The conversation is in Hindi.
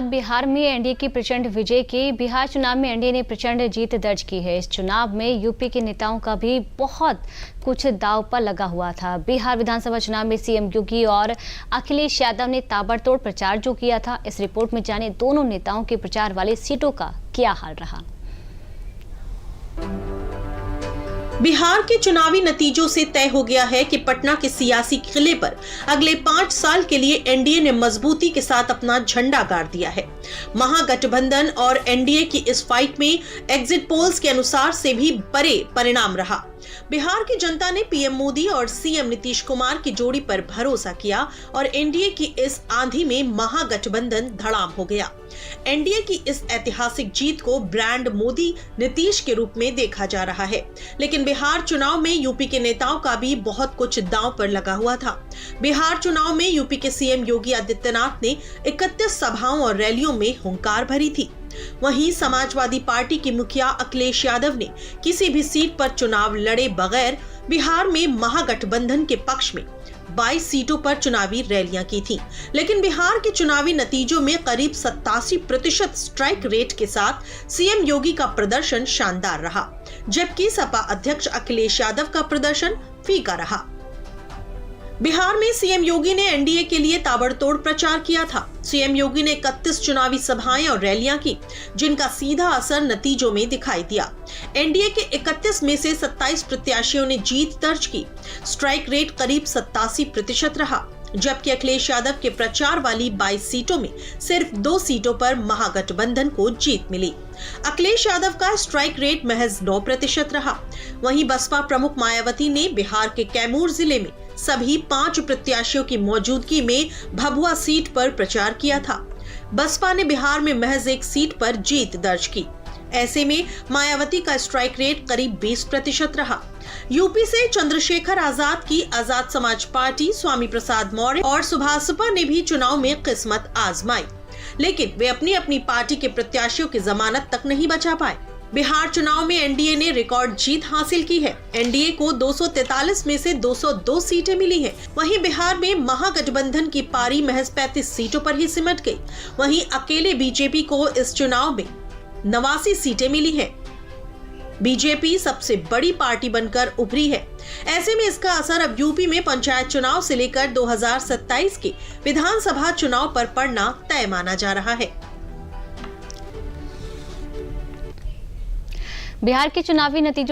बिहार में एनडीए की प्रचंड विजय की। बिहार चुनाव में एनडीए ने प्रचंड जीत दर्ज की है। इस चुनाव में यूपी के नेताओं का भी बहुत कुछ दांव पर लगा हुआ था। बिहार विधानसभा चुनाव में सीएम योगी और अखिलेश यादव ने ताबड़तोड़ प्रचार जो किया था। इस रिपोर्ट में जाने दोनों नेताओं के प्रचार वाली सीटों का क्या हाल रहा। बिहार के चुनावी नतीजों से तय हो गया है कि पटना के सियासी किले पर अगले 5 साल के लिए एनडीए ने मजबूती के साथ अपना झंडा गाड़ दिया है। महागठबंधन और एनडीए की इस फाइट में एग्जिट पोल्स के अनुसार से भी बड़े परिणाम रहा। बिहार की जनता ने पीएम मोदी और सीएम नीतीश कुमार की जोड़ी पर भरोसा किया और एनडीए की इस आंधी में महागठबंधन धड़ाम हो गया। एनडीए की इस ऐतिहासिक जीत को ब्रांड मोदी नीतीश के रूप में देखा जा रहा है। लेकिन बिहार चुनाव में यूपी के नेताओं का भी बहुत कुछ दांव पर लगा हुआ था। बिहार चुनाव में यूपी के सीएम योगी आदित्यनाथ ने 31 सभाओं और रैलियों में हुंकार भरी थी। वहीं समाजवादी पार्टी के मुखिया अखिलेश यादव ने किसी भी सीट पर चुनाव लड़े बगैर बिहार में महागठबंधन के पक्ष में 22 सीटों पर चुनावी रैलियां की थी। लेकिन बिहार के चुनावी नतीजों में करीब 87% स्ट्राइक रेट के साथ सीएम योगी का प्रदर्शन शानदार रहा, जबकि सपा अध्यक्ष अखिलेश यादव का प्रदर्शन फीका रहा। बिहार में सीएम योगी ने एनडीए के लिए ताबड़तोड़ प्रचार किया था। सीएम योगी ने 31 चुनावी सभाएं और रैलियां की, जिनका सीधा असर नतीजों में दिखाई दिया। एनडीए के 31 में से 27 प्रत्याशियों ने जीत दर्ज की। स्ट्राइक रेट करीब 87% रहा, जबकि अखिलेश यादव के प्रचार वाली 22 सीटों में सिर्फ 2 सीटों पर महागठबंधन को जीत मिली। अखिलेश यादव का स्ट्राइक रेट महज 9% रहा। वहीं बसपा प्रमुख मायावती ने बिहार के कैमूर जिले में सभी 5 प्रत्याशियों की मौजूदगी में भभुआ सीट पर प्रचार किया था। बसपा ने बिहार में महज 1 सीट पर जीत दर्ज की। ऐसे में मायावती का स्ट्राइक रेट करीब 20% रहा। यूपी से चंद्रशेखर आजाद की आजाद समाज पार्टी, स्वामी प्रसाद मौर्य और सुभाषपा ने भी चुनाव में किस्मत आजमाई, लेकिन वे अपनी अपनी पार्टी के प्रत्याशियों की जमानत तक नहीं बचा पाए। बिहार चुनाव में एनडीए ने रिकॉर्ड जीत हासिल की है। एनडीए को 243 में से 202 सीटें मिली हैं। वहीं बिहार में महागठबंधन की पारी महज 35 सीटों पर ही सिमट गई। वहीं अकेले बीजेपी को इस चुनाव में 89 सीटें मिली हैं। बीजेपी सबसे बड़ी पार्टी बनकर उभरी है। ऐसे में इसका असर अब यूपी में पंचायत चुनाव से लेकर 2027 के विधानसभा चुनाव पर पड़ना तय माना जा रहा है। बिहार के चुनावी नतीजों